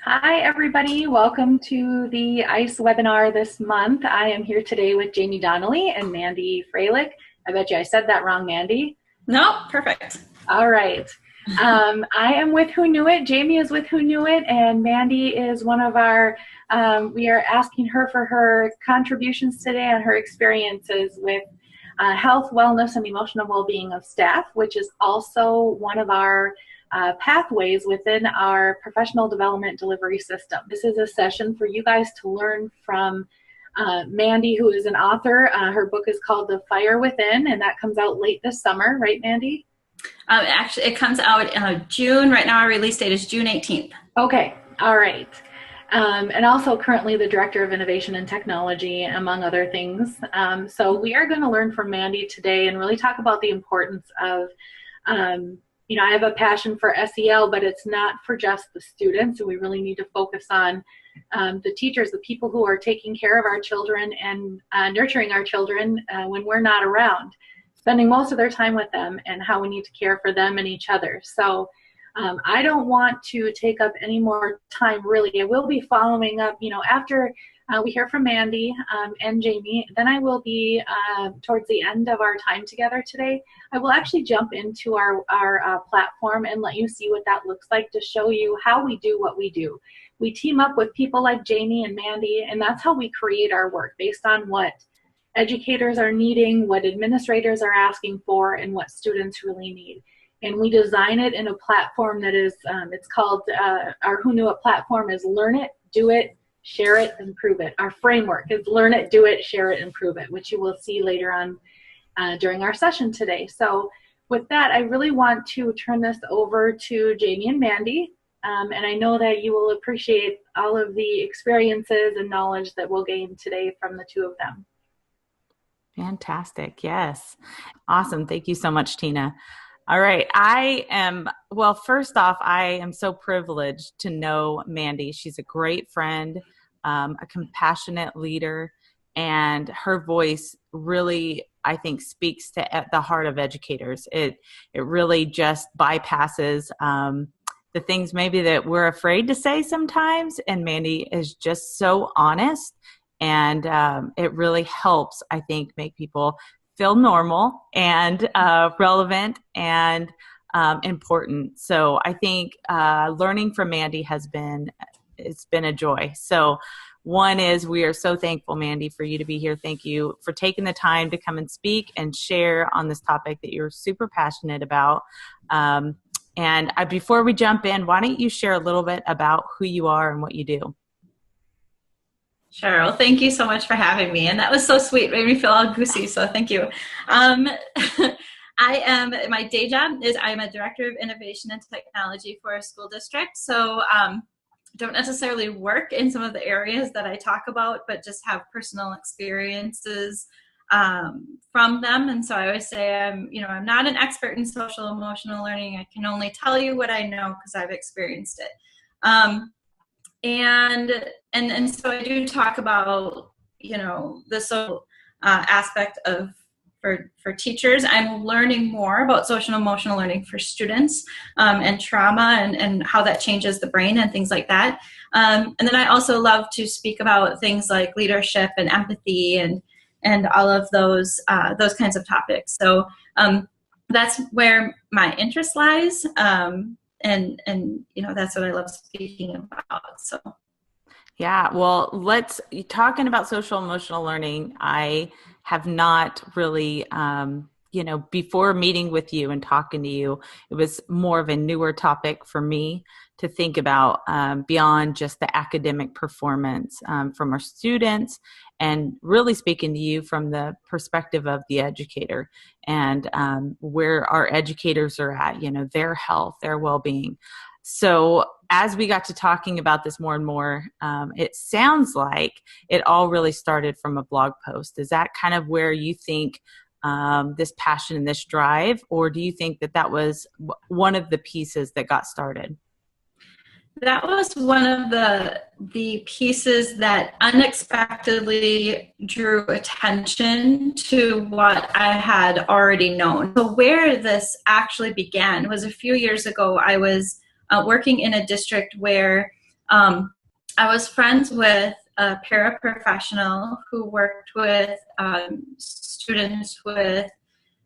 Hi, everybody. Welcome to the ICE webinar this month. I am here today with Jamie Donnelly and Mandy Froehlich. I bet you I said that wrong, Mandy. No, perfect. All right. I am with Hoonuit. Jamie is with Hoonuit, and Mandy is one of our, we are asking her for her contributions today on her experiences with health, wellness, and emotional well-being of staff, which is also one of our pathways within our professional development delivery system. This is a session for you guys to learn from Mandy, who is an author. Her book is called The Fire Within, and that comes out late this summer, right, Mandy? Actually, it comes out in June. Right now, our release date is June 18th. Okay, all right. And also currently the Director of Innovation and Technology, among other things. So we are going to learn from Mandy today and really talk about the importance of I have a passion for SEL, but it's not for just the students. So we really need to focus on the teachers, the people who are taking care of our children and nurturing our children when we're not around, spending most of their time with them, and how we need to care for them and each other. So I don't want to take up any more time, really. I will be following up, after we hear from Mandy and Jamie. Then I will be, towards the end of our time together today, I will actually jump into our platform and let you see what that looks like to show you how we do what we do. We team up with people like Jamie and Mandy, and that's how we create our work, based on what educators are needing, what administrators are asking for, and what students really need. And we design it in a platform that is, it's called, our Hoonuit platform is Learn It, Do It, Share It, Improve It. Our framework is Learn It, Do It, Share It, Improve It, which you will see later on during our session today. So with that, I really want to turn this over to Jamie and Mandy. And I know that you will appreciate all of the experiences and knowledge that we'll gain today from the two of them. Fantastic. Yes. Awesome. Thank you so much, Tina. All right. First off, I am so privileged to know Mandy. She's a great friend, a compassionate leader, and her voice really, I think, speaks to the heart of educators. It really just bypasses the things maybe that we're afraid to say sometimes, and Mandy is just so honest, and it really helps, I think, make people feel normal and relevant and important. So I think learning from Mandy it's been a joy. So one is, we are so thankful, Mandy, for you to be here. Thank you for taking the time to come and speak and share on this topic that you're super passionate about. Before we jump in, why don't you share a little bit about who you are and what you do? Sure. Well, thank you so much for having me. And that was so sweet. Made me feel all goosey. So thank you. My day job is I'm a Director of Innovation and Technology for a school district. So don't necessarily work in some of the areas that I talk about, but just have personal experiences from them. And so I always say I'm not an expert in social emotional learning. I can only tell you what I know because I've experienced it. And so I do talk about, the social aspect of for teachers. I'm learning more about social and emotional learning for students and trauma and how that changes the brain and things like that. And then I also love to speak about things like leadership and empathy and all of those kinds of topics. So that's where my interest lies. And that's what I love speaking about. So yeah, well, talking about social emotional learning, I have not really before meeting with you and talking to you, it was more of a newer topic for me to think about beyond just the academic performance from our students, and really speaking to you from the perspective of the educator and where our educators are at, their health, their well-being. So as we got to talking about this more and more, it sounds like it all really started from a blog post. Is that kind of where you think this passion and this drive, or do you think that was one of the pieces that got started? That was one of the pieces that unexpectedly drew attention to what I had already known. So where this actually began was a few years ago. I was working in a district where I was friends with a paraprofessional who worked with students with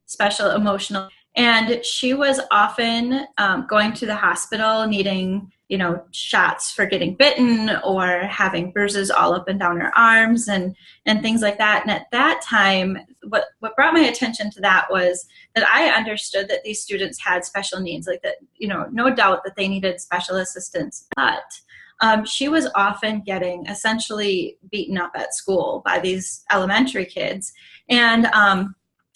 special emotional, and she was often going to the hospital needing, shots for getting bitten or having bruises all up and down her arms and things like that. And at that time, what brought my attention to that was that I understood that these students had special needs, like that, no doubt that they needed special assistance, but she was often getting essentially beaten up at school by these elementary kids. And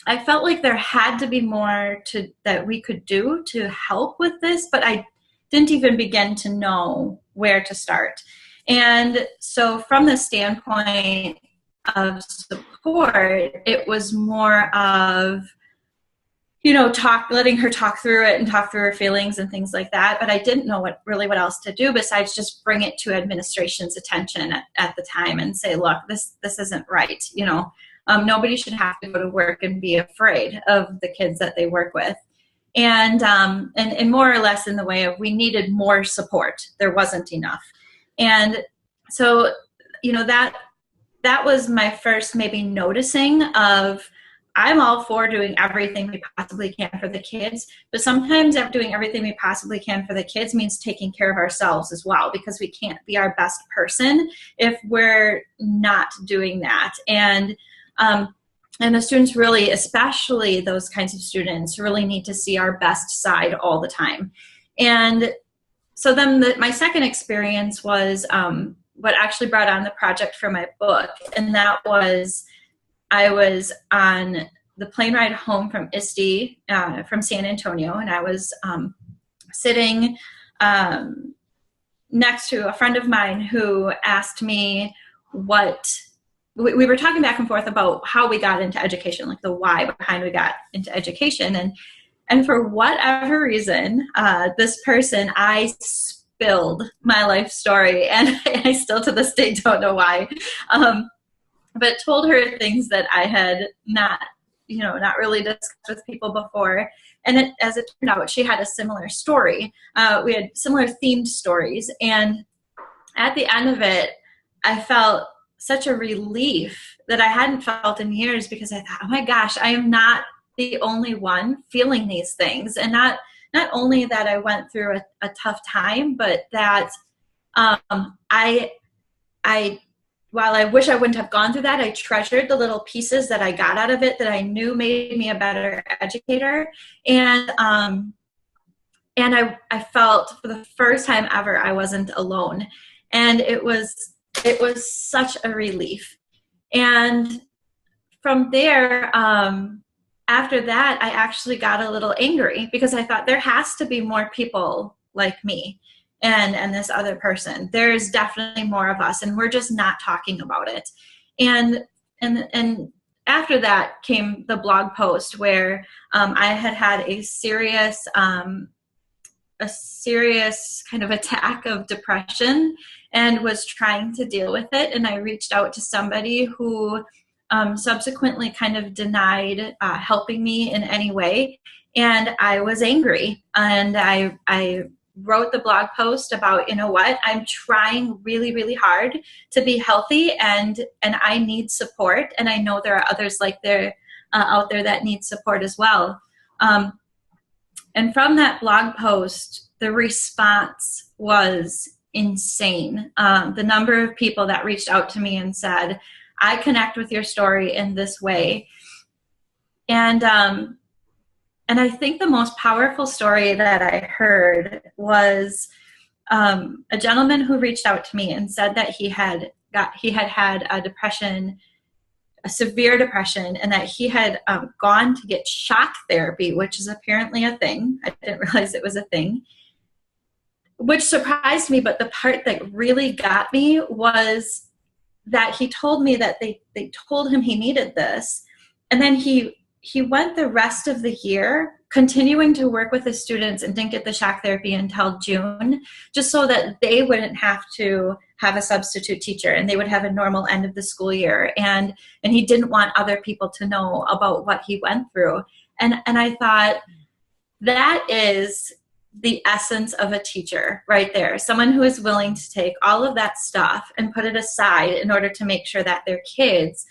I felt like there had to be more that we could do to help with this, but I didn't even begin to know where to start. And so from the standpoint of support, it was more of, letting her talk through it and talk through her feelings and things like that. But I didn't know what else to do besides just bring it to administration's attention at the time and say, look, this isn't right. Nobody should have to go to work and be afraid of the kids that they work with. And more or less in the way of, we needed more support. There wasn't enough. And so, that was my first maybe noticing of, I'm all for doing everything we possibly can for the kids, but sometimes doing everything we possibly can for the kids means taking care of ourselves as well, because we can't be our best person if we're not doing that. And the students really, especially those kinds of students, really need to see our best side all the time. And so then my second experience was what actually brought on the project for my book, and that was, I was on the plane ride home from ISTE, from San Antonio, and I was sitting next to a friend of mine who asked me we were talking back and forth about how we got into education, like the why behind we got into education. And for whatever reason, this person, I spilled my life story, and I still to this day don't know why, but told her things that I had not really discussed with people before. And as it turned out, she had a similar story. We had similar themed stories. And at the end of it, I felt such a relief that I hadn't felt in years, because I thought, oh my gosh, I am not the only one feeling these things. And not only that I went through a tough time, but that I while I wish I wouldn't have gone through that, I treasured the little pieces that I got out of it that I knew made me a better educator. And I felt for the first time ever, I wasn't alone. And it was such a relief. And from there, after that, I actually got a little angry, because I thought there has to be more people like me and this other person. There's definitely more of us, and we're just not talking about it. And after that came the blog post where I had a serious kind of attack of depression and was trying to deal with it. And I reached out to somebody who subsequently kind of denied helping me in any way. And I was angry. And I wrote the blog post about, I'm trying really, really hard to be healthy, and I need support. And I know there are others out there that need support as well. And from that blog post, the response was insane. The number of people that reached out to me and said, I connect with your story in this way. And I think the most powerful story that I heard was a gentleman who reached out to me and said that he had had a depression, a severe depression, and that he had gone to get shock therapy, which is apparently a thing. I didn't realize it was a thing, which surprised me. But the part that really got me was that he told me that they told him he needed this. And then he went the rest of the year continuing to work with the students and didn't get the shock therapy until June, just so that they wouldn't have to have a substitute teacher and they would have a normal end of the school year. And he didn't want other people to know about what he went through. And I thought, that is the essence of a teacher right there. Someone who is willing to take all of that stuff and put it aside in order to make sure that their kids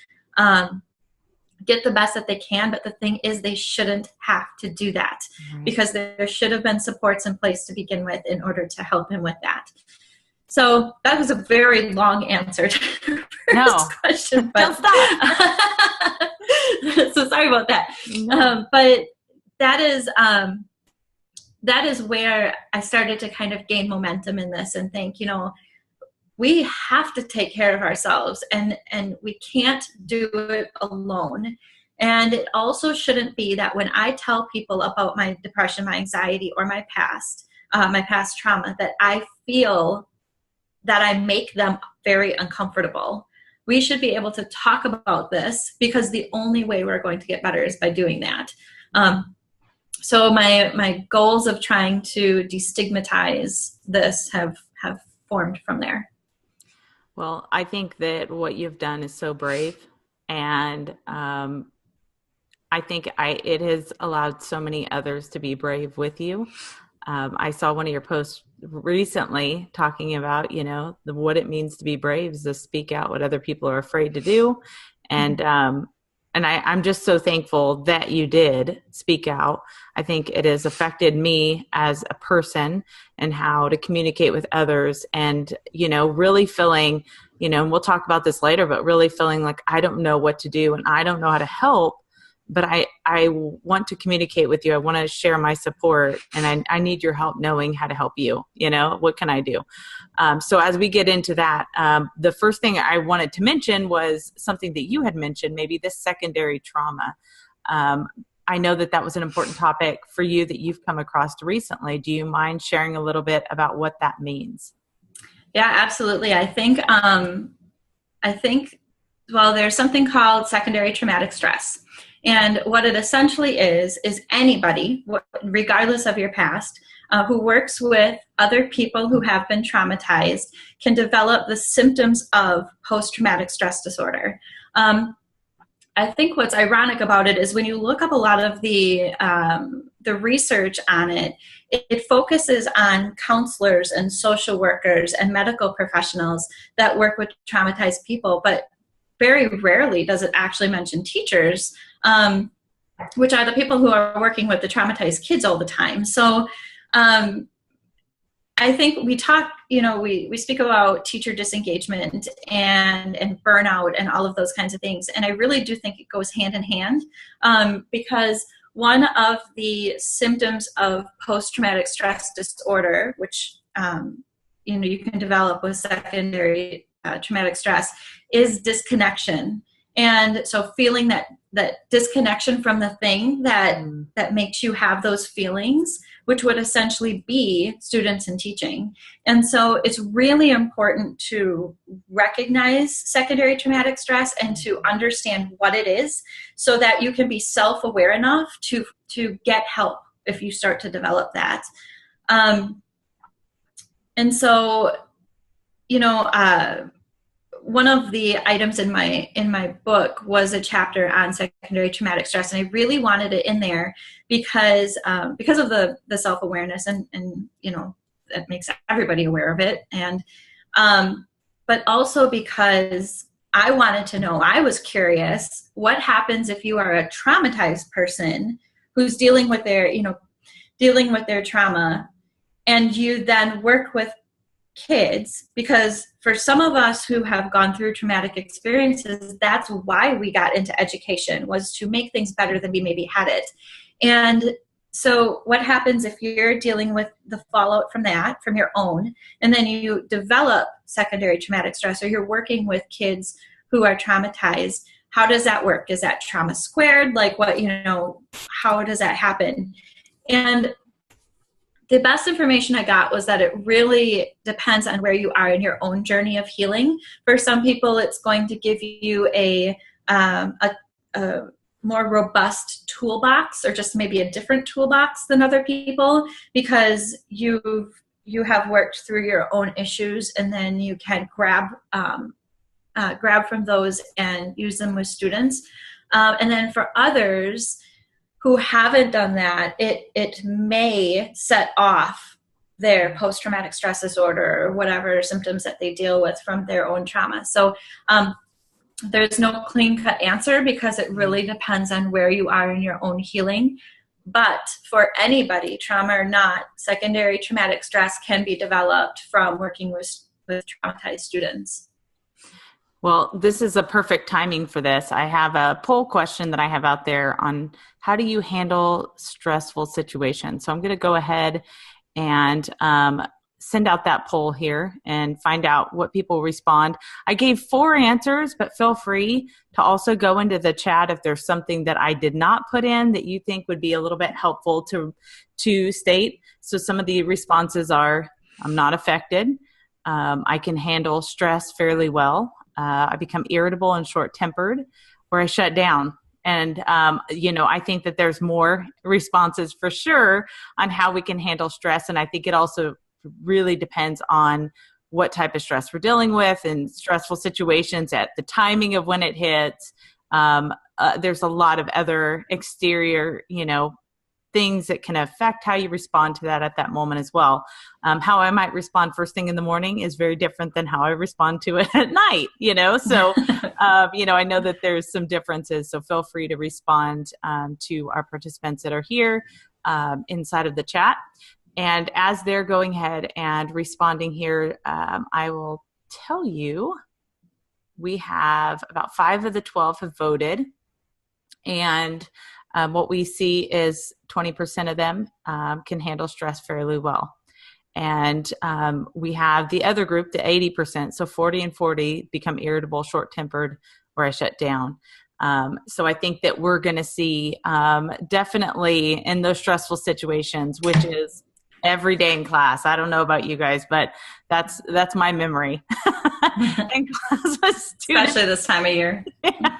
get the best that they can. But the thing is, they shouldn't have to do that, because there should have been supports in place to begin with in order to help him with that. So that was a very long answer to the first question. But, don't stop. So sorry about that. But that is where I started to kind of gain momentum in this and think, we have to take care of ourselves, and we can't do it alone. And it also shouldn't be that when I tell people about my depression, my anxiety, or my past trauma, that I feel that I make them very uncomfortable. We should be able to talk about this, because the only way we're going to get better is by doing that. So my goals of trying to destigmatize this have formed from there. Well, I think that what you've done is so brave, and I think it has allowed so many others to be brave with you. I saw one of your posts recently talking about, what it means to be brave is to speak out what other people are afraid to do. And I'm just so thankful that you did speak out. I think it has affected me as a person and how to communicate with others, and, really feeling, and we'll talk about this later, but really feeling like I don't know what to do and I don't know how to help, but I want to communicate with you. I want to share my support, and I need your help knowing how to help you. What can I do? So as we get into that, the first thing I wanted to mention was something that you had mentioned, maybe this secondary trauma. I know that was an important topic for you that you've come across recently. Do you mind sharing a little bit about what that means? Yeah, absolutely. I think, there's something called secondary traumatic stress. And what it essentially is anybody, regardless of your past, who works with other people who have been traumatized can develop the symptoms of post-traumatic stress disorder. I think what's ironic about it is when you look up a lot of the research on it, it focuses on counselors and social workers and medical professionals that work with traumatized people, but very rarely does it actually mention teachers, which are the people who are working with the traumatized kids all the time. So I think we talk, we speak about teacher disengagement and burnout and all of those kinds of things. And I really do think it goes hand in hand, because one of the symptoms of post-traumatic stress disorder, which, you can develop with secondary traumatic stress, is disconnection. And so feeling that disconnection from the thing that makes you have those feelings, which would essentially be students and teaching. And so it's really important to recognize secondary traumatic stress and to understand what it is, so that you can be self-aware enough to get help if you start to develop that. And so, one of the items in my book was a chapter on secondary traumatic stress, and I really wanted it in there because of the self-awareness and that makes everybody aware of it, and but also because I wanted to know, I was curious, what happens if you are a traumatized person who's dealing with their trauma, and you then work with kids, because for some of us who have gone through traumatic experiences, that's why we got into education, was to make things better than we maybe had it. And so what happens if you're dealing with the fallout from that, from your own, and then you develop secondary traumatic stress, or you're working with kids who are traumatized? How does that work? Is that trauma squared? Like how does that happen? And the best information I got was that it really depends on where you are in your own journey of healing. For some people, it's going to give you a more robust toolbox, or just maybe a different toolbox than other people, because you have worked through your own issues, and then you can grab from those and use them with students. And then for others who haven't done that, it may set off their post-traumatic stress disorder or whatever symptoms that they deal with from their own trauma. So there's no clean-cut answer, because it really depends on where you are in your own healing. But for anybody, trauma or not, secondary traumatic stress can be developed from working with traumatized students. Well, this is a perfect timing for this. I have a poll question that I have out there on how do you handle stressful situations. So I'm going to go ahead and send out that poll here and find out what people respond. I gave 4 answers, but feel free to also go into the chat if there's something that I did not put in that you think would be a little bit helpful to state. So some of the responses are, I'm not affected. I can handle stress fairly well. I become irritable and short-tempered, or I shut down. And, I think that there's more responses for sure on how we can handle stress. And I think it also really depends on what type of stress we're dealing with and stressful situations at the timing of when it hits. There's a lot of other exterior, things that can affect how you respond to that at that moment as well. How I might respond first thing in the morning is very different than how I respond to it at night, So, I know that there's some differences. So feel free to respond to our participants that are here inside of the chat. And as they're going ahead and responding here, I will tell you, we have about 5 of the 12 have voted. And what we see is 20% of them can handle stress fairly well. And we have the other group, the 80%, so 40 and 40 become irritable, short-tempered, or I shut down. So I think that we're going to see definitely in those stressful situations, which is every day in class. I don't know about you guys, but that's my memory. In class with students. Especially this time of year. Yeah.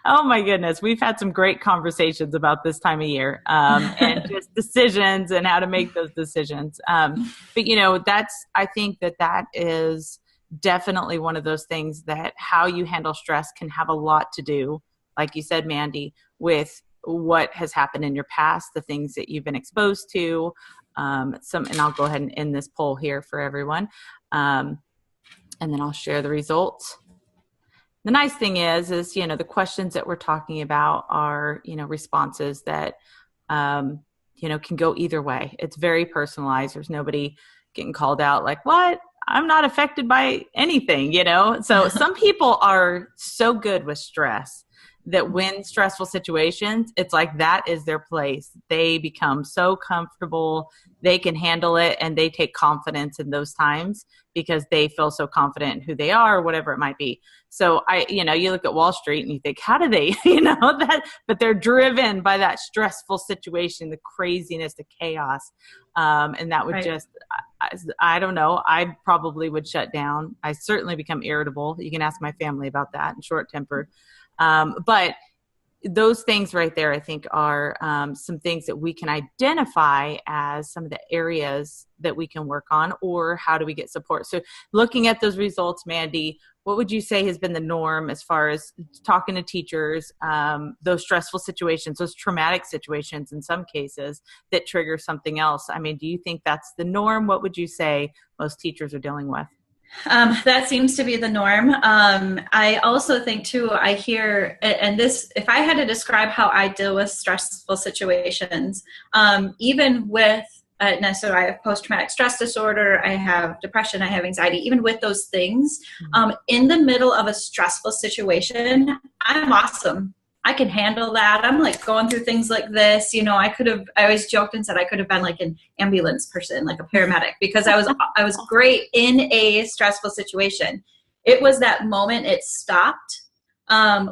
Oh my goodness. We've had some great conversations about this time of year and just decisions and how to make those decisions. But I think that is definitely one of those things that how you handle stress can have a lot to do, like you said, Mandy, with what has happened in your past, the things that you've been exposed to, and I'll go ahead and end this poll here for everyone. And then I'll share the results. The nice thing is, the questions that we're talking about are, responses that, can go either way. It's very personalized. There's nobody getting called out like, what? I'm not affected by anything, So some people are so good with stress that when stressful situations, it's like that is their place. They become so comfortable, they can handle it, and they take confidence in those times because they feel so confident in who they are or whatever it might be. So you look at Wall Street and you think, how do they, but they're driven by that stressful situation, the craziness, the chaos. And that would just, I don't know, I probably would shut down. I certainly become irritable. You can ask my family about that, and short-tempered. But those things right there, I think, are some things that we can identify as some of the areas that we can work on, or how do we get support? So looking at those results, Mandy, what would you say has been the norm as far as talking to teachers, those stressful situations, those traumatic situations in some cases that trigger something else? I mean, do you think that's the norm? What would you say most teachers are dealing with? That seems to be the norm. I also think too, I hear, and this, if I had to describe how I deal with stressful situations, even with, so I have post-traumatic stress disorder, I have depression, I have anxiety, even with those things, in the middle of a stressful situation, I'm awesome. I can handle that. I'm like going through things like this. I always joked and said I could have been like an ambulance person, like a paramedic, because I was great in a stressful situation. It was that moment it stopped,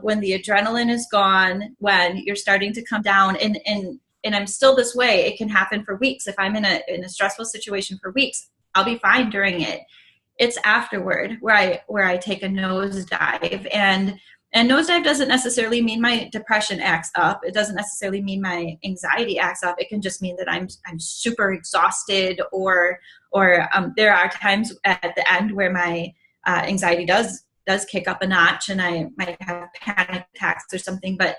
when the adrenaline is gone, when you're starting to come down, and I'm still this way. It can happen for weeks. If I'm in a stressful situation for weeks, I'll be fine during it. It's afterward where I take a nosedive, and nosedive doesn't necessarily mean my depression acts up. It doesn't necessarily mean my anxiety acts up. It can just mean that I'm super exhausted, or there are times at the end where my anxiety does kick up a notch, and I might have panic attacks or something. But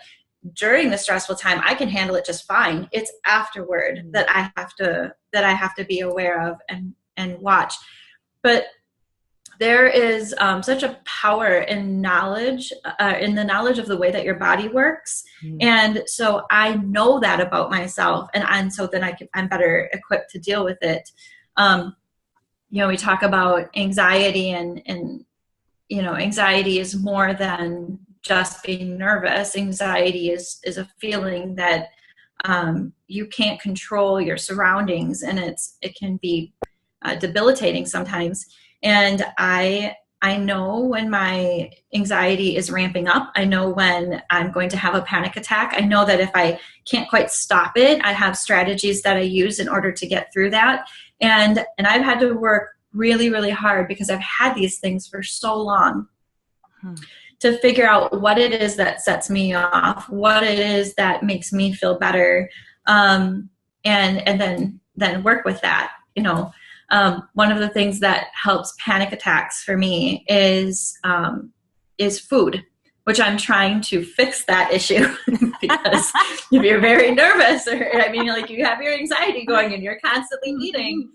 during the stressful time, I can handle it just fine. It's afterward that I have to be aware of and watch. But there is such a power in knowledge, in the knowledge of the way that your body works. And so I know that about myself, and so then I'm better equipped to deal with it. We talk about anxiety, and anxiety is more than just being nervous. Anxiety is a feeling that you can't control your surroundings, and it can be debilitating sometimes. And I know when my anxiety is ramping up. I know when I'm going to have a panic attack. I know that if I can't quite stop it, I have strategies that I use in order to get through that. And I've had to work really, really hard, because I've had these things for so long, to figure out what it is that sets me off, what it is that makes me feel better, and then work with that. One of the things that helps panic attacks for me is food, which I'm trying to fix that issue. Because if you're very nervous, or you have your anxiety going and you're constantly eating,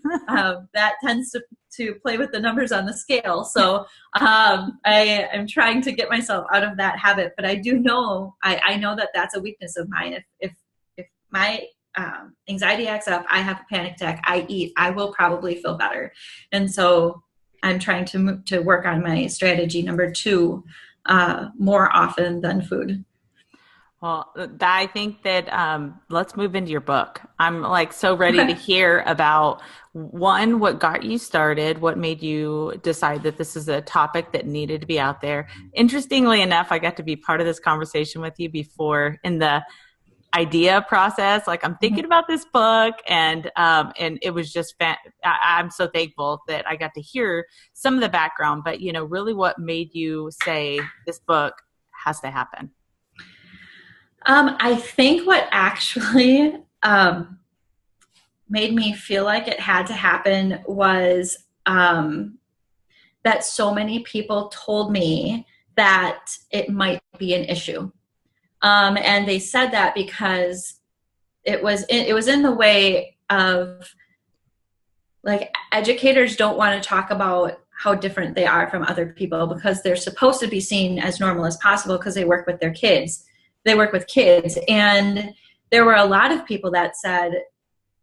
that tends to play with the numbers on the scale. So I am trying to get myself out of that habit. But I do know, I know that that's a weakness of mine. If my anxiety acts up, I have a panic attack, I eat, I will probably feel better. And so I'm trying to work on my strategy number 2 more often than food. Well, I think that let's move into your book. I'm so ready to hear about, one, what got you started, what made you decide that this is a topic that needed to be out there. Interestingly enough, I got to be part of this conversation with you before in the idea process. I'm thinking about this book, and it was just I'm so thankful that I got to hear some of the background, but really what made you say this book has to happen? I think what actually made me feel like it had to happen was that so many people told me that it might be an issue. And they said that because it was in the way of, educators don't want to talk about how different they are from other people, because they're supposed to be seen as normal as possible, because they work with kids. And there were a lot of people that said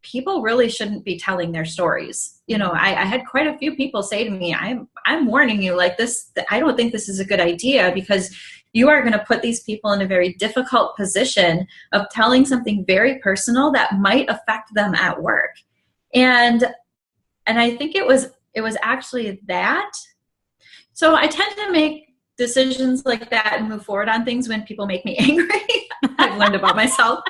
people really shouldn't be telling their stories. I had quite a few people say to me, I'm warning you, this, I don't think this is a good idea, because you are going to put these people in a very difficult position of telling something very personal that might affect them at work. And I think it was actually that. So I tend to make decisions like that and move forward on things when people make me angry. I've learned about myself.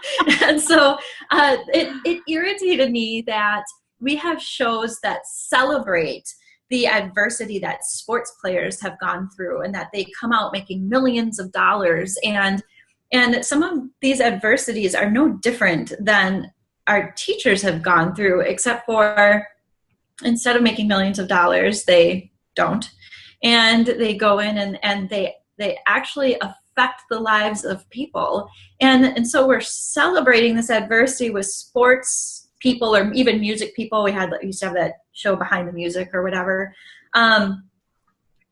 And so it irritated me that we have shows that celebrate the adversity that sports players have gone through, and that they come out making millions of dollars. And some of these adversities are no different than our teachers have gone through, except for instead of making millions of dollars, they don't. And they go in and they actually affect the lives of people. And so we're celebrating this adversity with sports people, or even music people. We used to have that show Behind the Music or whatever. And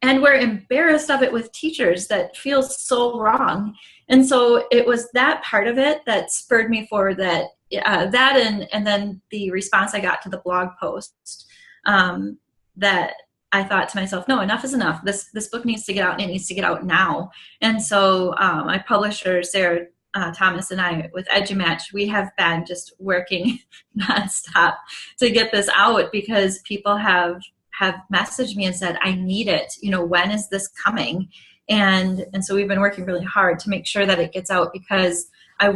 we're embarrassed of it with teachers. That feels so wrong. And so it was that part of it that spurred me forward, and then the response I got to the blog post, that I thought to myself, no, enough is enough. This book needs to get out, and it needs to get out now. And so my publisher, Sarah Thomas, and I, with EduMatch, we have been just working nonstop to get this out, because people have messaged me and said, I need it. When is this coming? And so we've been working really hard to make sure that it gets out, because I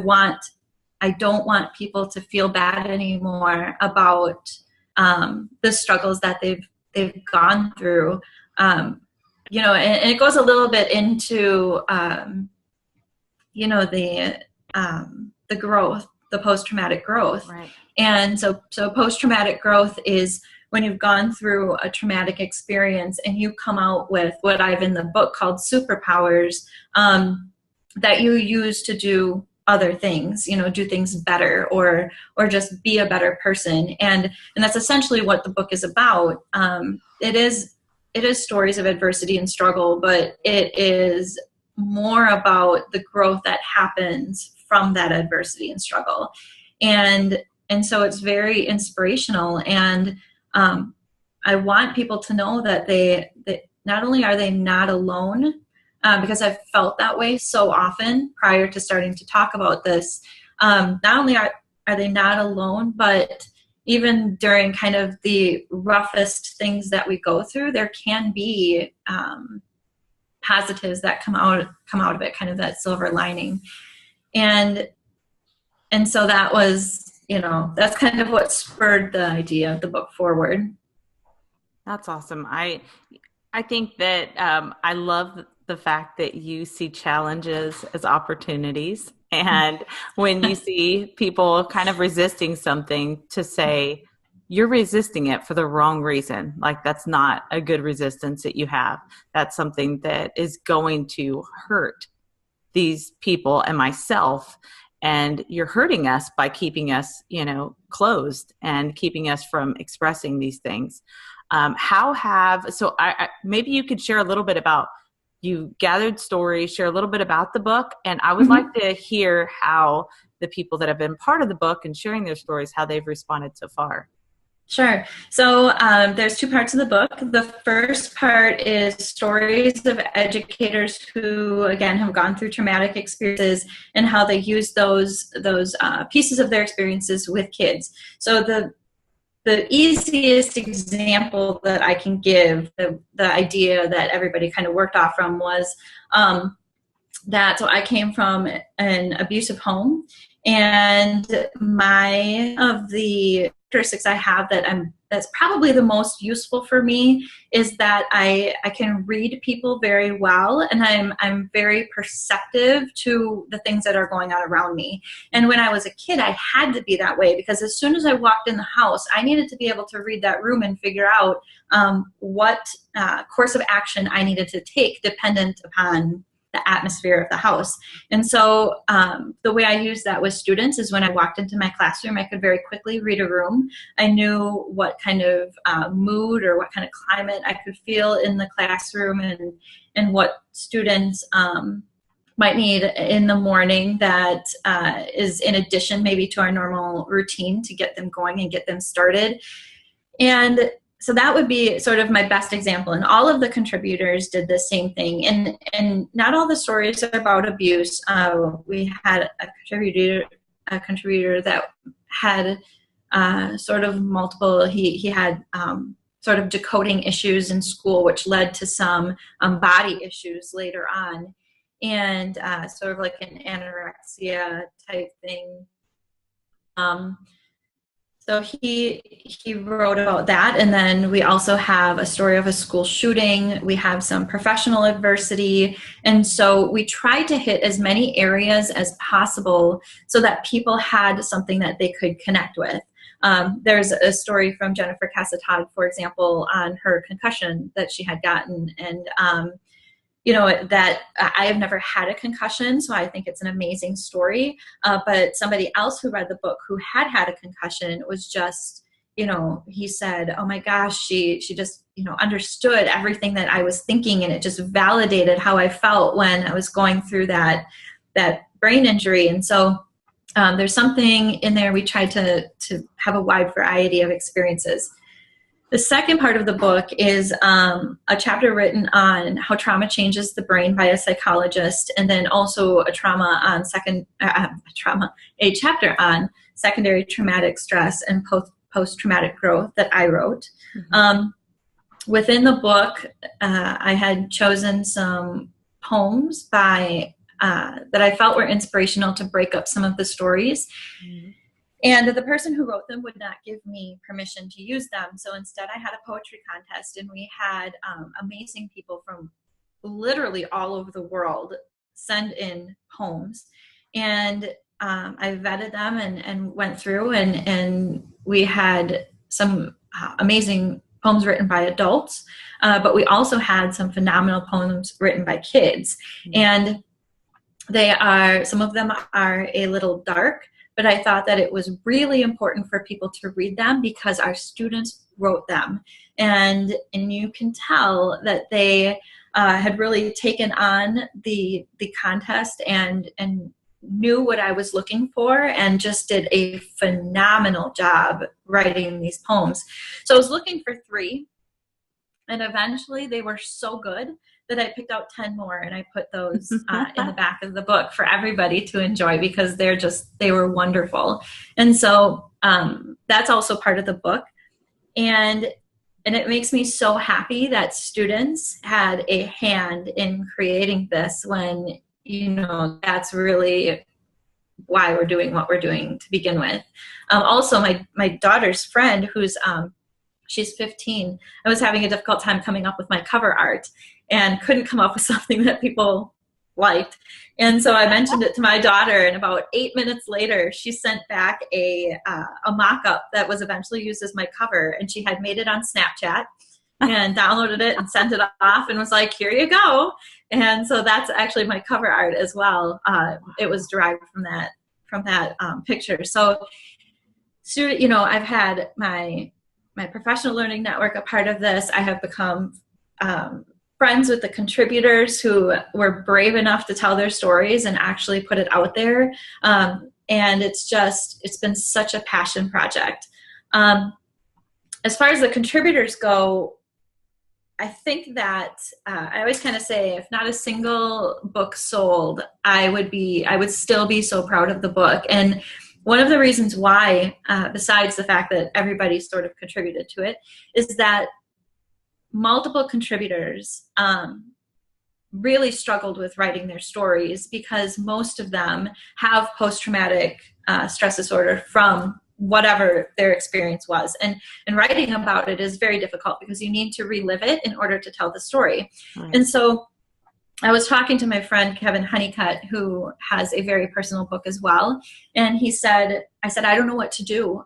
don't want people to feel bad anymore about the struggles that they've gone through. And it goes a little bit into the growth, the post-traumatic growth. Right. And so post-traumatic growth is when you've gone through a traumatic experience and you come out with what I've in the book called superpowers, that you use to do other things, do things better, or just be a better person. And that's essentially what the book is about. It is stories of adversity and struggle, but it is more about the growth that happens from that adversity and struggle. And so it's very inspirational. And I want people to know that that not only are they not alone, because I've felt that way so often prior to starting to talk about this. Not only are they not alone, but even during kind of the roughest things that we go through, there can be positives that come out of it, kind of that silver lining. And so that was, that's kind of what spurred the idea of the book forward. That's awesome. I think that I love the fact that you see challenges as opportunities. And when you see people kind of resisting something, to say, you're resisting it for the wrong reason. Like, that's not a good resistance that you have. That's something that is going to hurt these people and myself. And you're hurting us by keeping us, closed and keeping us from expressing these things. Maybe you could share a little bit about, you gathered stories, share a little bit about the book. And I would like to hear how the people that have been part of the book and sharing their stories, how they've responded so far. Sure. So there's two parts of the book. The first part is stories of educators who, again, have gone through traumatic experiences and how they use those pieces of their experiences with kids. So the easiest example that I can give, the idea that everybody kind of worked off from, was so I came from an abusive home, and of the characteristics I have that's probably the most useful for me is that I can read people very well, and I'm very perceptive to the things that are going on around me. And when I was a kid, I had to be that way, because as soon as I walked in the house, I needed to be able to read that room and figure out what course of action I needed to take dependent upon the atmosphere of the house. And so the way I used that with students is when I walked into my classroom, I could very quickly read a room. I knew what kind of mood or what kind of climate I could feel in the classroom, and what students might need in the morning that is in addition maybe to our normal routine to get them going and get them started. And so that would be sort of my best example. And all of the contributors did the same thing. And not all the stories are about abuse. We had a contributor that had sort of multiple, he had sort of decoding issues in school, which led to some body issues later on. And sort of like an anorexia type thing. So he wrote about that. And then we also have a story of a school shooting. We have some professional adversity. And so we tried to hit as many areas as possible so that people had something that they could connect with. There's a story from Jennifer Cassatod, for example, on her concussion that she had gotten. And that I have never had a concussion, so I think it's an amazing story. But somebody else who read the book who had a concussion was just, he said, oh my gosh, she just, understood everything that I was thinking, and it just validated how I felt when I was going through that brain injury. And so there's something in there. We tried to have a wide variety of experiences. The second part of the book is a chapter written on how trauma changes the brain by a psychologist, and then also a chapter on secondary traumatic stress and post-traumatic growth that I wrote. Mm-hmm. Within the book, I had chosen some poems that I felt were inspirational to break up some of the stories. Mm-hmm. And the person who wrote them would not give me permission to use them. So instead I had a poetry contest, and we had amazing people from literally all over the world send in poems. And I vetted them and went through, and we had some amazing poems written by adults, but we also had some phenomenal poems written by kids. Mm-hmm. And some of them are a little dark, but I thought that it was really important for people to read them because our students wrote them. And you can tell that they had really taken on the contest and knew what I was looking for and just did a phenomenal job writing these poems. So I was looking for 3, and eventually they were so good that I picked out 10 more, and I put those in the back of the book for everybody to enjoy because they were wonderful. And so that's also part of the book. And it makes me so happy that students had a hand in creating this when, that's really why we're doing what we're doing to begin with. Also, my daughter's friend, who's she's 15, I was having a difficult time coming up with my cover art and couldn't come up with something that people liked. And so I mentioned it to my daughter, and about 8 minutes later, she sent back a mock-up that was eventually used as my cover, and she had made it on Snapchat and downloaded it and sent it off and was like, here you go. And so that's actually my cover art as well. It was derived from that picture. So, I've had my professional learning network a part of this. I have become friends with the contributors who were brave enough to tell their stories and actually put it out there. And it's been such a passion project. As far as the contributors go, I think that I always kind of say, if not a single book sold, I would still be so proud of the book. And one of the reasons why, besides the fact that everybody sort of contributed to it, is that multiple contributors really struggled with writing their stories because most of them have post-traumatic stress disorder from whatever their experience was. And writing about it is very difficult because you need to relive it in order to tell the story. Right. And so I was talking to my friend Kevin Honeycutt, who has a very personal book as well. And I said, I don't know what to do.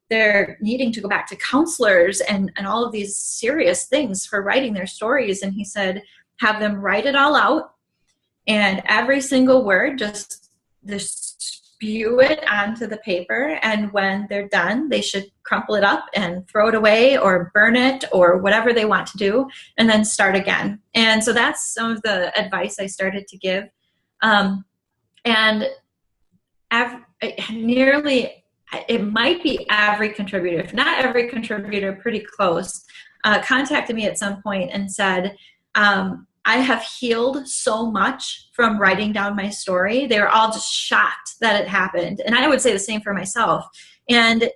They're needing to go back to counselors and all of these serious things for writing their stories. And he said, have them write it all out, and every single word, just spew it onto the paper. And when they're done, they should crumple it up and throw it away or burn it or whatever they want to do, and then start again. And so that's some of the advice I started to give. It might be every contributor, if not every contributor, pretty close, contacted me at some point and said, I have healed so much from writing down my story. They were all just shocked that it happened. And I would say the same for myself. And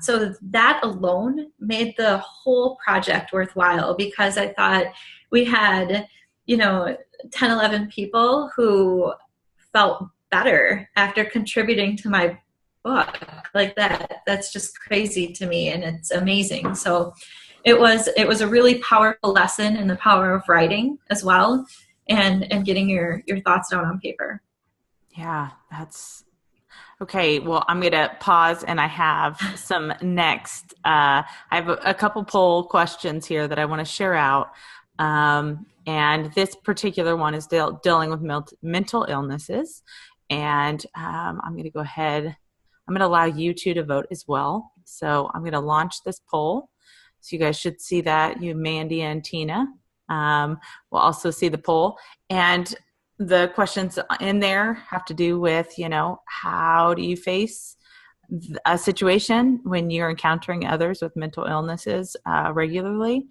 so that alone made the whole project worthwhile, because I thought we had, 10, 11 people who felt better after contributing to my book. Like that's just crazy to me, and it's amazing. So it was a really powerful lesson in the power of writing as well, and getting your thoughts down on paper. Yeah, that's okay. Well, I'm going to pause, and I have some next. I have a couple poll questions here that I want to share out. And this particular one is dealing with mental illnesses. And I'm going to go ahead. I'm going to allow you two to vote as well. So I'm going to launch this poll. So you guys should see that, you, Mandy and Tina. We'll also see the poll. And the questions in there have to do with, how do you face a situation when you're encountering others with mental illnesses regularly?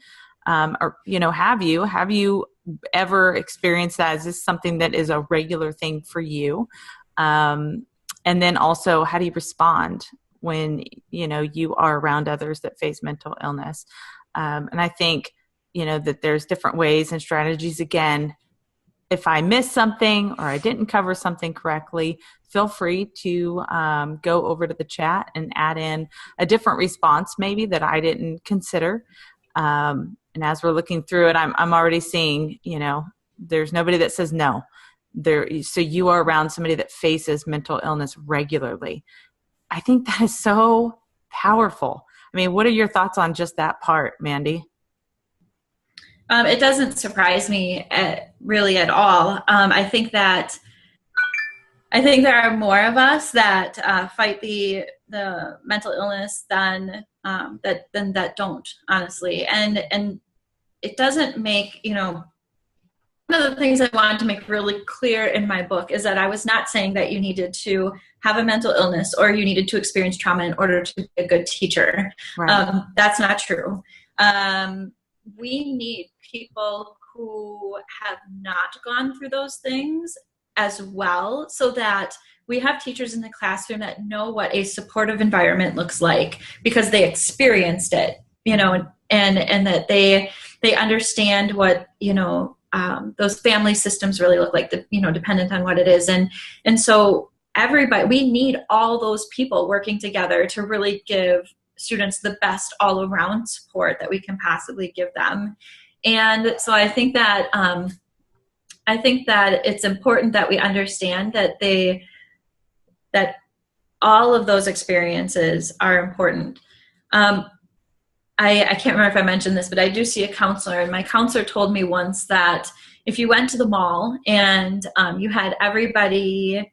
Or, have you ever experienced that? Is this something that is a regular thing for you? And then also, how do you respond when, you are around others that face mental illness? And I think, that there's different ways and strategies. Again, if I missed something or I didn't cover something correctly, feel free to go over to the chat and add in a different response maybe that I didn't consider. And as we're looking through it, I'm already seeing, there's nobody that says no. So you are around somebody that faces mental illness regularly. I think that is so powerful. I mean, what are your thoughts on just that part, Mandy? It doesn't surprise me really at all. I think there are more of us that fight the mental illness than that don't, honestly. And it doesn't make, one of the things I wanted to make really clear in my book is that I was not saying that you needed to have a mental illness or you needed to experience trauma in order to be a good teacher. Right. That's not true. We need people who have not gone through those things as well, so that we have teachers in the classroom that know what a supportive environment looks like because they experienced it, and that they understand what, those family systems really look like, dependent on what it is. And so everybody, we need all those people working together to really give students the best all around support that we can possibly give them. And so I think that it's important that we understand that all of those experiences are important. I can't remember if I mentioned this, but I do see a counselor, and my counselor told me once that if you went to the mall and you had everybody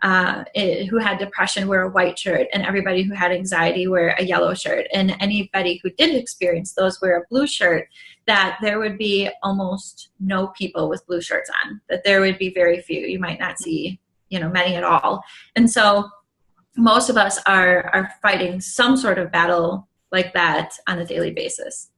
who had depression wear a white shirt, and everybody who had anxiety wear a yellow shirt, and anybody who did experience those wear a blue shirt, that there would be almost no people with blue shirts on, that there would be very few. You might not see, many at all. And so most of us are fighting some sort of battle like that on a daily basis.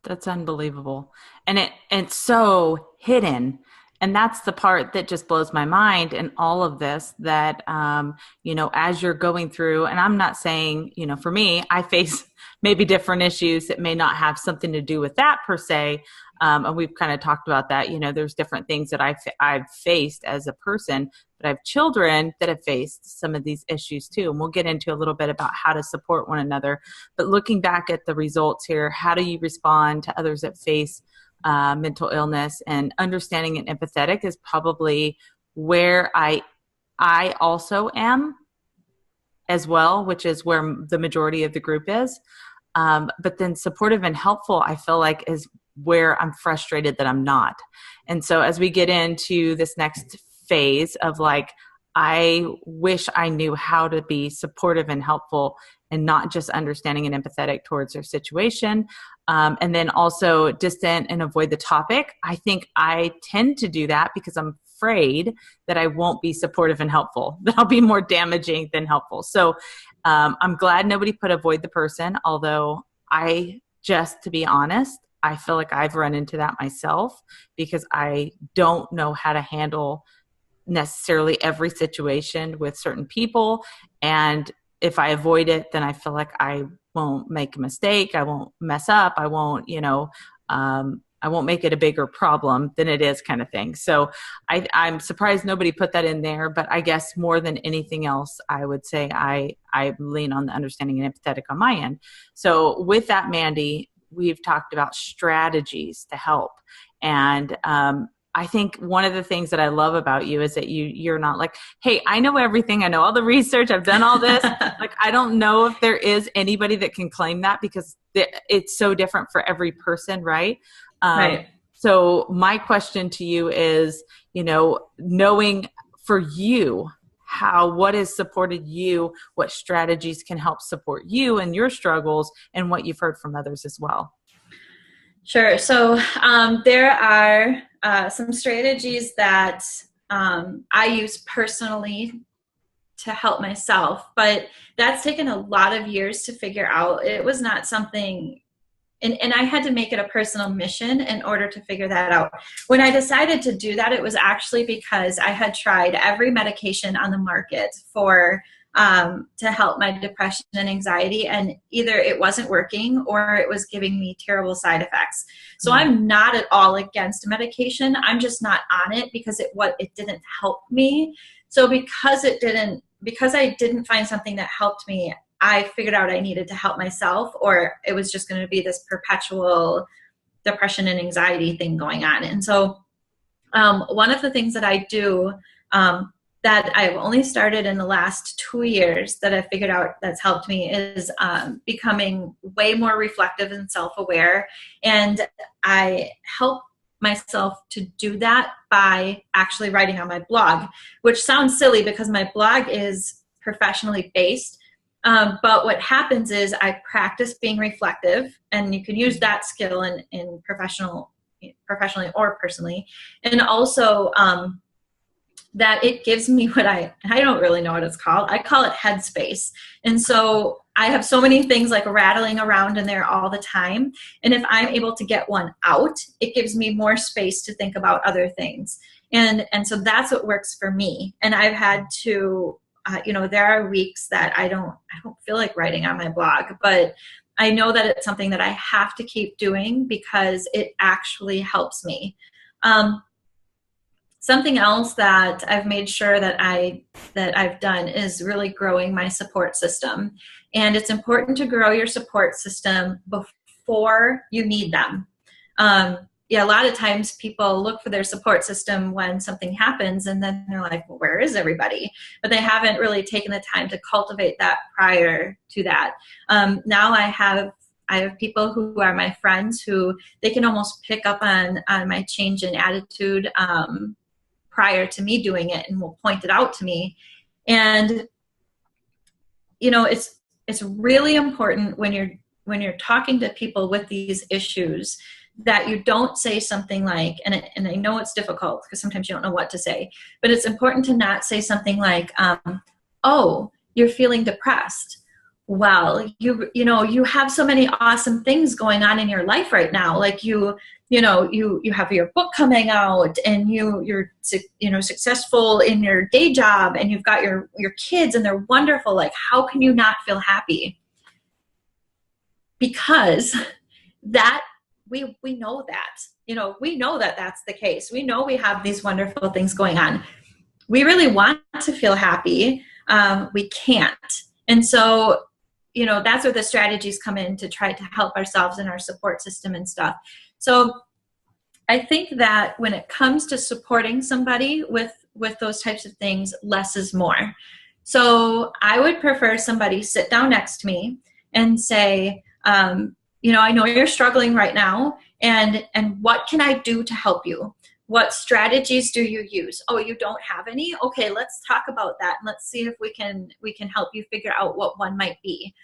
That's unbelievable. And it's so hidden. And that's the part that just blows my mind in all of this, that, as you're going through, and I'm not saying, for me, I face maybe different issues that may not have something to do with that per se. And we've kind of talked about that. There's different things that I've faced as a person, but I have children that have faced some of these issues too. And we'll get into a little bit about how to support one another. But looking back at the results here, how do you respond to others that face mental illness? And understanding and empathetic is probably where I also am as well, which is where the majority of the group is. But then supportive and helpful, I feel like, is where I'm frustrated that I'm not. And so as we get into this next phase of I wish I knew how to be supportive and helpful and not just understanding and empathetic towards their situation. And then also distant and avoid the topic. I think I tend to do that because I'm afraid that I won't be supportive and helpful, that I'll be more damaging than helpful. So I'm glad nobody put avoid the person, although to be honest, I feel like I've run into that myself because I don't know how to handle necessarily every situation with certain people. And if I avoid it, then I feel like I won't make a mistake. I won't mess up. I won't, I won't make it a bigger problem than it is, kind of thing. So I'm surprised nobody put that in there, but I guess more than anything else, I would say I lean on the understanding and empathetic on my end. So with that, Mandy, we've talked about strategies to help. And I think one of the things that I love about you is that you're not like, hey, I know everything. I know all the research. I've done all this. I don't know if there is anybody that can claim that because it's so different for every person, right? Right. So my question to you is, knowing for you, what has supported you, what strategies can help support you and your struggles, and what you've heard from others as well. Sure. So there are some strategies that I use personally to help myself, but that's taken a lot of years to figure out. It was not something, and I had to make it a personal mission in order to figure that out. When I decided to do that, it was actually because I had tried every medication on the market to help my depression and anxiety, and either it wasn't working or it was giving me terrible side effects. So I'm not at all against medication. I'm just not on it because it didn't help me. So because I didn't find something that helped me, I figured out I needed to help myself, or it was just going to be this perpetual depression and anxiety thing going on. And so one of the things that I do that I've only started in the last 2 years that I've figured out that's helped me is becoming way more reflective and self-aware. And I help myself to do that by actually writing on my blog, which sounds silly because my blog is professionally based. But what happens is I practice being reflective, and you can use that skill in professionally or personally. And also that it gives me what I don't really know what it's called. I call it headspace. And so I have so many things like rattling around in there all the time. And if I'm able to get one out, it gives me more space to think about other things. And so that's what works for me. And I've had to, there are weeks that I don't feel like writing on my blog, but I know that it's something that I have to keep doing because it actually helps me. Something else that I've made sure that I've done is really growing my support system. And it's important to grow your support system before you need them. A lot of times people look for their support system when something happens, and then they're like, well, where is everybody? But they haven't really taken the time to cultivate that prior to that. Now I have people who are my friends who they can almost pick up on my change in attitude prior to me doing it, and will point it out to me. And it's really important when you're talking to people with these issues that you don't say something like, and I know it's difficult because sometimes you don't know what to say, but it's important to not say something like, oh, you're feeling depressed. Well, you have so many awesome things going on in your life right now. Like you have your book coming out, and you're successful in your day job, and you've got your kids, and they're wonderful. Like, how can you not feel happy? Because that we know that, we know that that's the case. We know we have these wonderful things going on. We really want to feel happy. We can't. And so, that's where the strategies come in to try to help ourselves and our support system and stuff. So I think that when it comes to supporting somebody with those types of things, less is more. So I would prefer somebody sit down next to me and say, I know you're struggling right now, and what can I do to help you? What strategies do you use? Oh, you don't have any? Okay, let's talk about that, and let's see if we can help you figure out what one might be.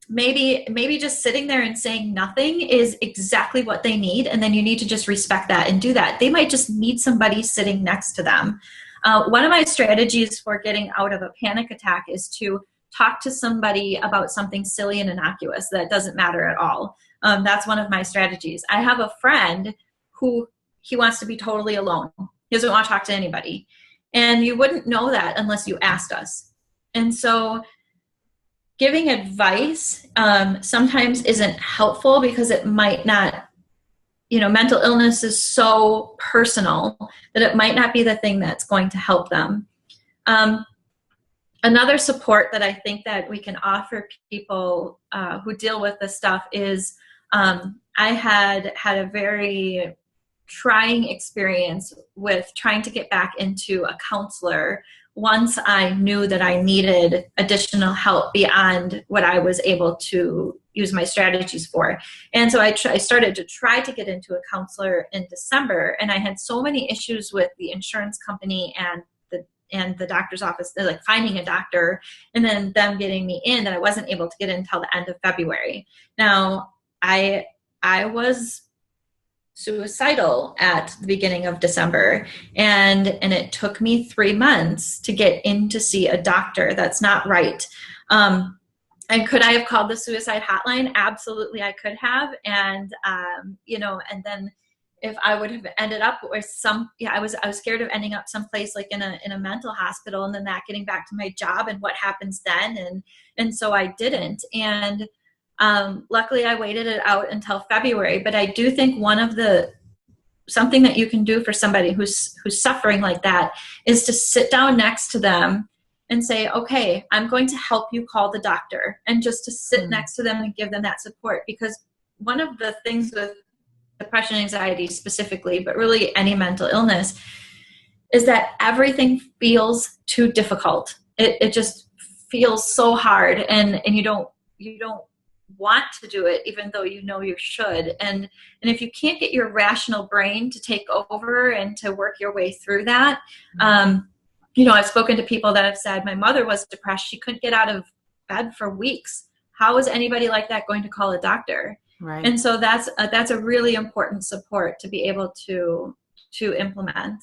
Maybe just sitting there and saying nothing is exactly what they need, and then you need to just respect that and do that. They might just need somebody sitting next to them. One of my strategies for getting out of a panic attack is to talk to somebody about something silly and innocuous that doesn't matter at all. That's one of my strategies. I have a friend who he wants to be totally alone. He doesn't want to talk to anybody. And you wouldn't know that unless you asked us. And so giving advice sometimes isn't helpful because it might not, mental illness is so personal that it might not be the thing that's going to help them. Another support that I think that we can offer people who deal with this stuff is I had a very trying experience with trying to get back into a counselor once I knew that I needed additional help beyond what I was able to use my strategies for. And so I started to try to get into a counselor in December, and I had so many issues with the insurance company and the doctor's office, like finding a doctor and then them getting me in, that I wasn't able to get in until the end of February. Now, I was suicidal at the beginning of December, and it took me 3 months to get in to see a doctor. That's not right. And could I have called the suicide hotline? Absolutely, I could have. And and then if I would have ended up with I was scared of ending up someplace like in a mental hospital, and then that getting back to my job and what happens then. And so I didn't. And luckily I waited it out until February. But I do think something that you can do for somebody who's suffering like that is to sit down next to them and say, okay, I'm going to help you call the doctor, and just to sit next to them and give them that support. Because one of the things with depression, anxiety specifically, but really any mental illness, is that everything feels too difficult. It just feels so hard, and you don't want to do it even though you know you should. And if you can't get your rational brain to take over and to work your way through that, I've spoken to people that have said, my mother was depressed, she couldn't get out of bed for weeks. How is anybody like that going to call a doctor? Right. And so that's a really important support to be able to implement.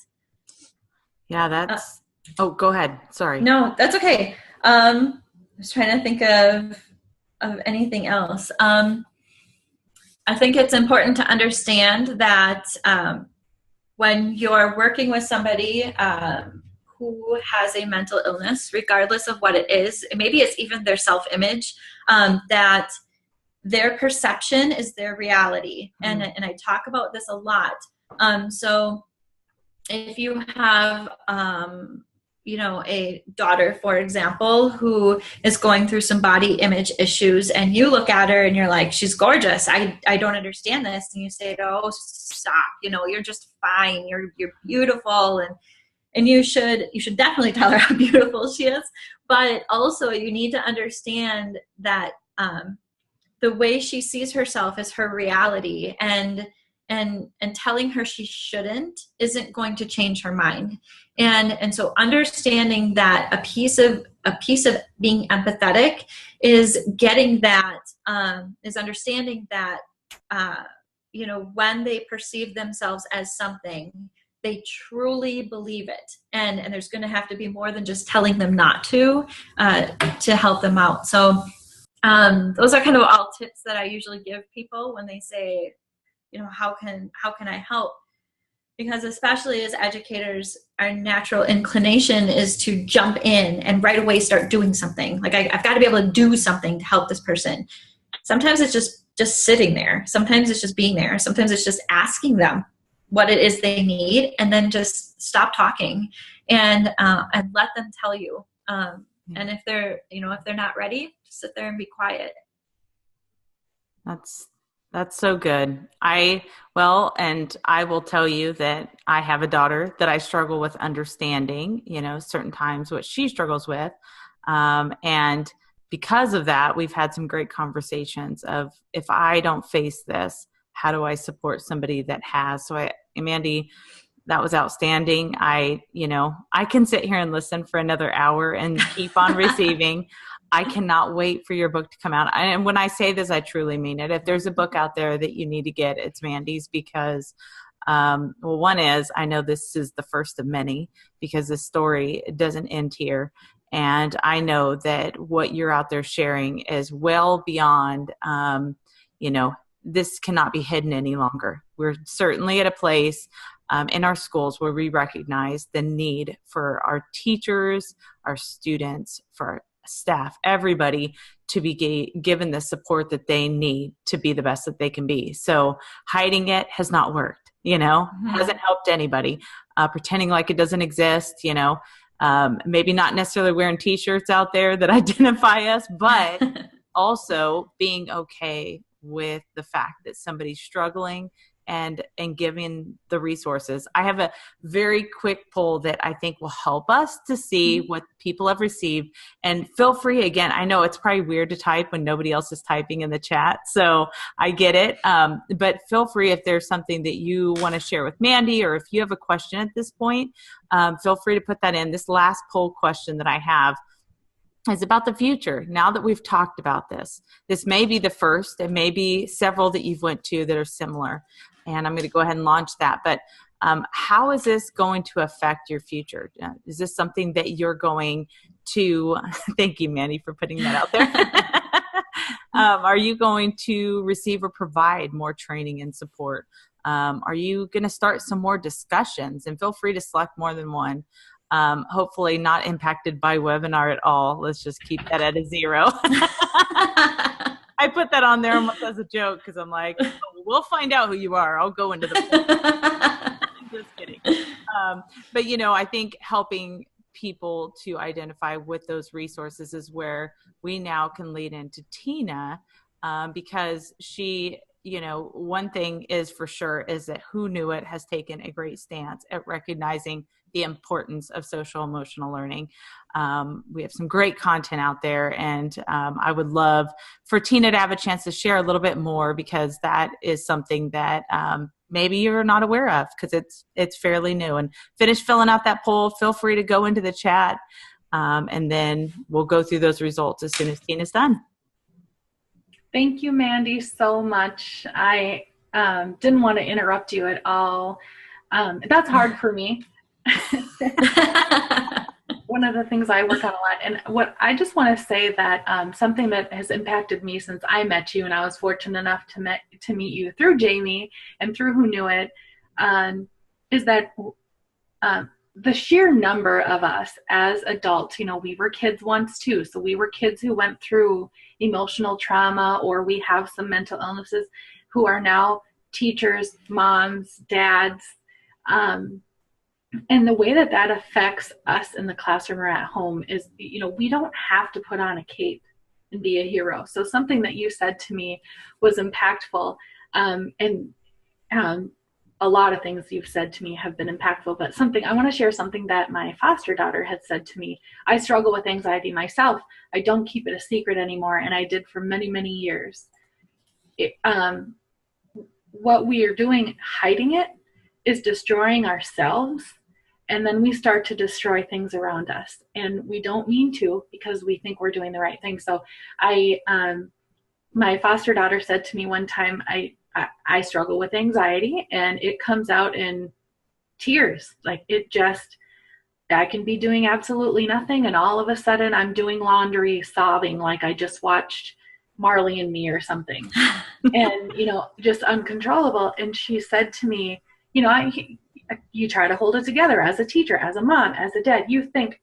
Yeah, that's go ahead, sorry. No, that's okay. I was trying to think of anything else. I think it's important to understand that when you're working with somebody who has a mental illness, regardless of what it is, maybe it's even their self-image, that their perception is their reality. And I talk about this a lot. So if you have a daughter, for example, who is going through some body image issues, and you look at her and you're like, she's gorgeous, I don't understand this, and you say, oh, stop, you're just fine, you're beautiful, and you should definitely tell her how beautiful she is. But also you need to understand that the way she sees herself is her reality, and telling her she shouldn't isn't going to change her mind. And so understanding that a piece of being empathetic is getting that, is understanding that, when they perceive themselves as something, they truly believe it. And there's going to have to be more than just telling them not to help them out. So those are kind of all tips that I usually give people when they say, how can I help? Because especially as educators, our natural inclination is to jump in and right away start doing something. Like I've got to be able to do something to help this person. Sometimes it's just sitting there. Sometimes it's just being there. Sometimes it's just asking them what it is they need, and then just stop talking and let them tell you. And if they're not ready, just sit there and be quiet. That's so good. And I will tell you that I have a daughter that I struggle with understanding, certain times what she struggles with. And because of that, we've had some great conversations of, if I don't face this, how do I support somebody that has? So Mandy, that was outstanding. I can sit here and listen for another hour and keep on receiving. I cannot wait for your book to come out. And when I say this, I truly mean it. If there's a book out there that you need to get, it's Mandy's, because, one is, I know this is the first of many, because the story doesn't end here. And I know that what you're out there sharing is well beyond, this cannot be hidden any longer. We're certainly at a place in our schools where we recognize the need for our teachers, our students, for our staff, everybody to be given the support that they need to be the best that they can be. So hiding it has not worked, hasn't helped anybody. Pretending like it doesn't exist, maybe not necessarily wearing t-shirts out there that identify us, but also being okay with the fact that somebody's struggling and giving the resources. I have a very quick poll that I think will help us to see what people have received. And feel free, again, I know it's probably weird to type when nobody else is typing in the chat, so I get it. But feel free, if there's something that you want to share with Mandy, or if you have a question at this point, feel free to put that in. This last poll question that I have is about the future. Now that we've talked about this may be the first, and maybe several that you've went to that are similar. And I'm going to go ahead and launch that. But how is this going to affect your future? Is this something that you're going to, thank you, Mandy, for putting that out there. Are you going to receive or provide more training and support? Are you going to start some more discussions? And feel free to select more than one. Hopefully not impacted by webinar at all. Let's just keep that at a 0. I put that on there almost as a joke, because I'm like, oh, we'll find out who you are. I'll go into the I'm just kidding. But I think helping people to identify with those resources is where we now can lead into Tina, because she one thing is for sure is that Hoonuit has taken a great stance at recognizing the importance of social emotional learning. We have some great content out there, and I would love for Tina to have a chance to share a little bit more, because that is something that maybe you're not aware of, because it's fairly new. And finish filling out that poll. Feel free to go into the chat, and then we'll go through those results as soon as Tina's done. Thank you, Mandy, so much. I didn't want to interrupt you at all. That's hard for me. One of the things I work on a lot, and what I just want to say that something that has impacted me since I met you, and I was fortunate enough to meet you through Jamie and through Hoonuit, is that the sheer number of us as adults, we were kids once too. So we were kids who went through emotional trauma, or we have some mental illnesses, who are now teachers, moms, dads. And the way that affects us in the classroom or at home is, we don't have to put on a cape and be a hero. So something that you said to me was impactful. And a lot of things you've said to me have been impactful, but I want to share something that my foster daughter had said to me. I struggle with anxiety myself. I don't keep it a secret anymore, and I did for many, many years. What we are doing, hiding it, is destroying ourselves, and then we start to destroy things around us, and we don't mean to, because we think we're doing the right thing. So my foster daughter said to me one time, I struggle with anxiety, and it comes out in tears. Like, I can be doing absolutely nothing, and all of a sudden I'm doing laundry, sobbing like I just watched Marley and Me or something. And, just uncontrollable. And she said to me, you try to hold it together as a teacher, as a mom, as a dad. You think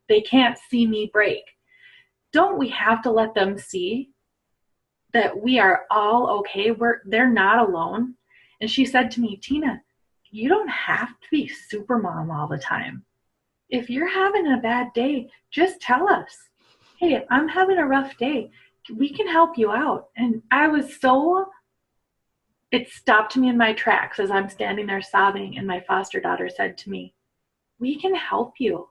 they can't see me break. Don't we have to let them see that we are all okay? They're not alone. And she said to me, Tina, you don't have to be super mom all the time. If you're having a bad day, just tell us. Hey, I'm having a rough day. We can help you out. And it stopped me in my tracks as I'm standing there sobbing, and my foster daughter said to me, we can help you.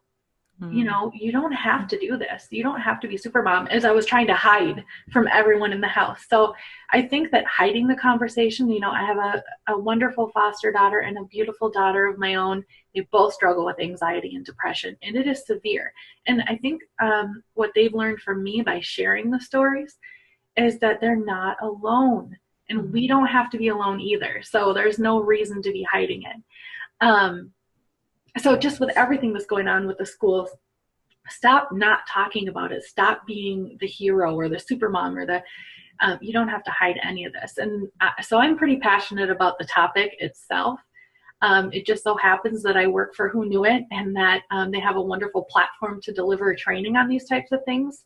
You don't have to do this. You don't have to be super mom, as I was trying to hide from everyone in the house. So I think that hiding the conversation, I have a wonderful foster daughter and a beautiful daughter of my own. They both struggle with anxiety and depression, and it is severe. And I think what they've learned from me by sharing the stories is that they're not alone, and we don't have to be alone either. So there's no reason to be hiding it. So just with everything that's going on with the schools, stop not talking about it. Stop being the hero or the super mom or you don't have to hide any of this. And so I'm pretty passionate about the topic itself. It just so happens that I work for Hoonuit, and that they have a wonderful platform to deliver training on these types of things.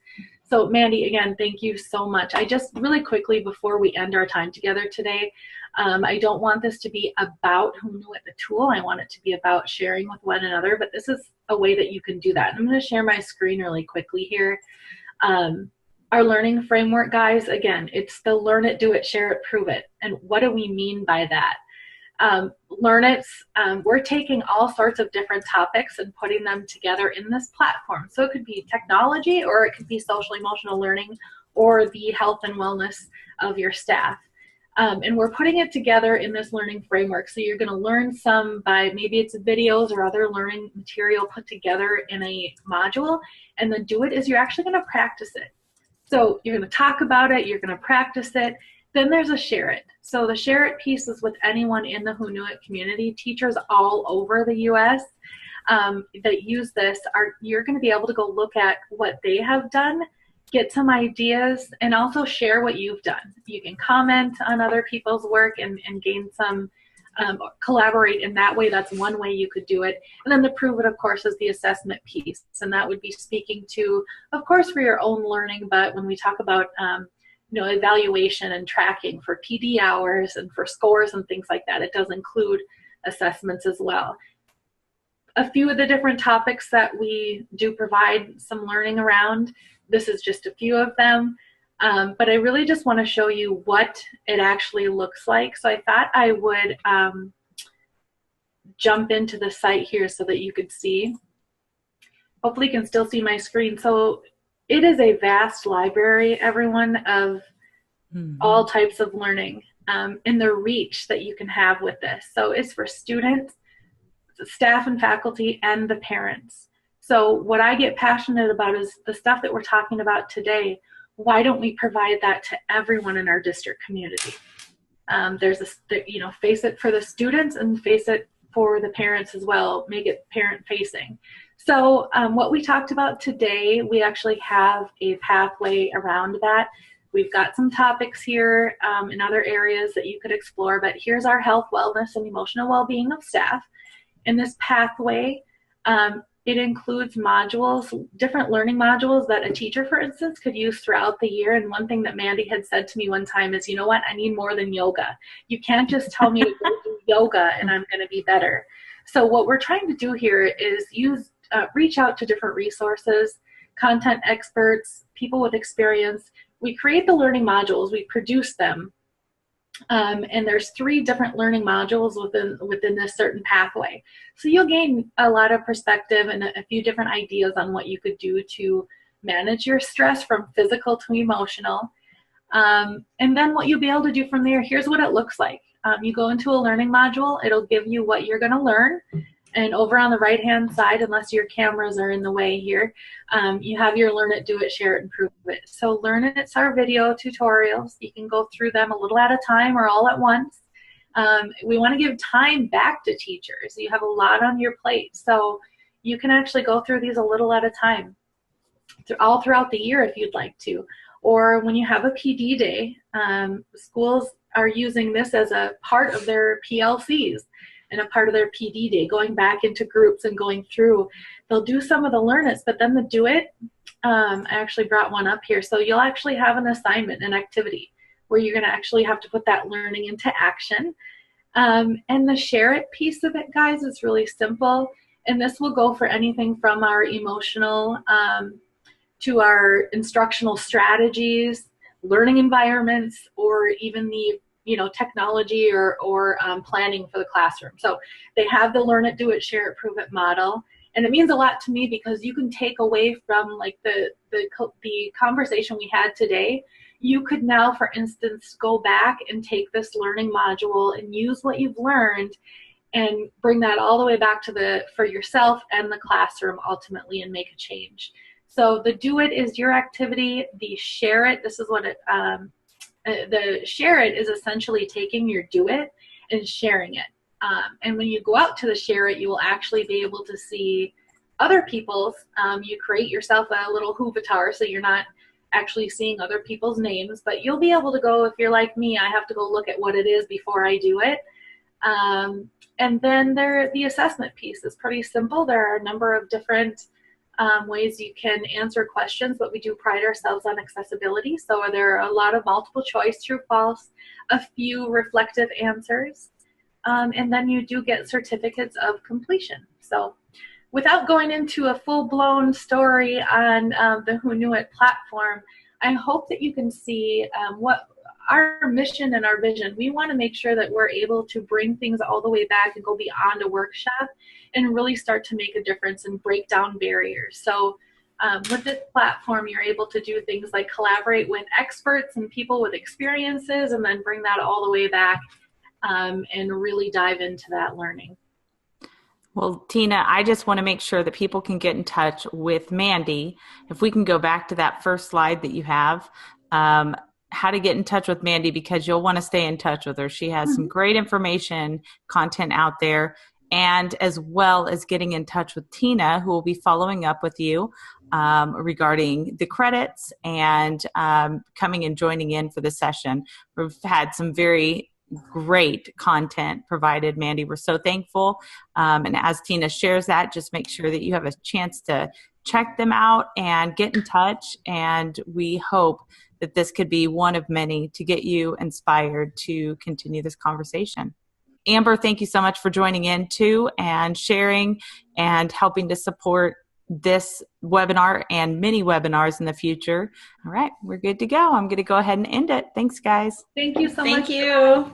So Mandy, again, thank you so much. I just really quickly, before we end our time together today, I don't want this to be about Hoonuit, the tool. I want it to be about sharing with one another, but this is a way that you can do that. I'm going to share my screen really quickly here. Our learning framework, guys, again, it's the learn it, do it, share it, prove it. And what do we mean by that? Learn it, we're taking all sorts of different topics and putting them together in this platform. So it could be technology, or it could be social emotional learning, or the health and wellness of your staff. And we're putting it together in this learning framework. So you're going to learn some by, maybe it's videos or other learning material put together in a module. And then do it is you're actually going to practice it. So you're going to talk about it, you're going to practice it. Then there's a share it. So the share it piece is with anyone in the Hoonuit community. Teachers all over the U.S. That use this, you're going to be able to go look at what they have done, get some ideas, and also share what you've done. You can comment on other people's work and gain some, collaborate in that way. That's one way you could do it. And then the prove it, of course, is the assessment piece. And that would be speaking to, of course, for your own learning, but when we talk about evaluation and tracking for PD hours and for scores and things like that, it does include assessments as well. A few of the different topics that we do provide some learning around, this is just a few of them. But I really just want to show you what it actually looks like. So I thought I would jump into the site here so that you could see. Hopefully you can still see my screen. So it is a vast library, everyone, of all types of learning, and the reach that you can have with this. So it's for students, staff and faculty, and the parents. So what I get passionate about is the stuff that we're talking about today. Why don't we provide that to everyone in our district community? There's a, face it for the students and face it for the parents as well, make it parent facing. So what we talked about today, we actually have a pathway around that. We've got some topics here in other areas that you could explore, but here's our health, wellness, and emotional well-being of staff. In this pathway, it includes modules, different learning modules that a teacher, for instance, could use throughout the year. And one thing that Mandy had said to me one time is, you know what, I need more than yoga. You can't just tell me to go do yoga and I'm going to be better. So what we're trying to do here is reach out to different resources, content experts, people with experience. We create the learning modules, we produce them, and there's 3 different learning modules within this certain pathway. So you'll gain a lot of perspective and a few different ideas on what you could do to manage your stress from physical to emotional. And then what you'll be able to do from there, here's what it looks like. You go into a learning module, it'll give you what you're going to learn. And over on the right-hand side, unless your cameras are in the way here, you have your Learn It, Do It, Share It, Improve It. So Learn It's our video tutorials. You can go through them a little at a time or all at once. We want to give time back to teachers. You have a lot on your plate. So you can actually go through these a little at a time, all throughout the year if you'd like to. Or when you have a PD day, schools are using this as a part of their PLCs. And a part of their PD day, going back into groups and going through. They'll do some of the Learn It's, but then the Do It, I actually brought one up here. So you'll actually have an assignment, an activity, where you're going to actually have to put that learning into action. And the Share It piece of it, guys, is really simple. And this will go for anything from our emotional to our instructional strategies, learning environments, or even the technology or planning for the classroom. So they have the Learn It, Do It, Share It, Prove It model. And it means a lot to me because you can take away from like the conversation we had today. You could now, for instance, go back and take this learning module and use what you've learned and bring that all the way back to for yourself and the classroom ultimately and make a change. So the Do It is your activity. The Share It, this is what the Share It is essentially taking your Do It and sharing it. And when you go out to the Share It, you will actually be able to see other people's. You create yourself a little Hoonuit, so you're not actually seeing other people's names, but you'll be able to go, if you're like me, I have to go look at what it is before I do it. And then the assessment piece is pretty simple. There are a number of different ways you can answer questions, but we do pride ourselves on accessibility. So there are a lot of multiple choice, true, false, a few reflective answers, and then you do get certificates of completion. So without going into a full-blown story on the Hoonuit platform, I hope that you can see what our mission and our vision. We want to make sure that we're able to bring things all the way back and go beyond a workshop and really start to make a difference and break down barriers. So with this platform, you're able to do things like collaborate with experts and people with experiences and then bring that all the way back and really dive into that learning. Well, Tina, I just want to make sure that people can get in touch with Mandy. If we can go back to that first slide that you have, how to get in touch with Mandy, because you'll want to stay in touch with her. She has some great information, content out there, and as well as getting in touch with Tina, who will be following up with you regarding the credits and coming and joining in for the session. We've had some very great content provided, Mandy. We're so thankful. And as Tina shares that, just make sure that you have a chance to check them out and get in touch. And we hope that this could be one of many to get you inspired to continue this conversation. Amber, thank you so much for joining in too and sharing and helping to support this webinar and many webinars in the future. All right, we're good to go. I'm going to go ahead and end it. Thanks, guys. Thank you so much. Thank you.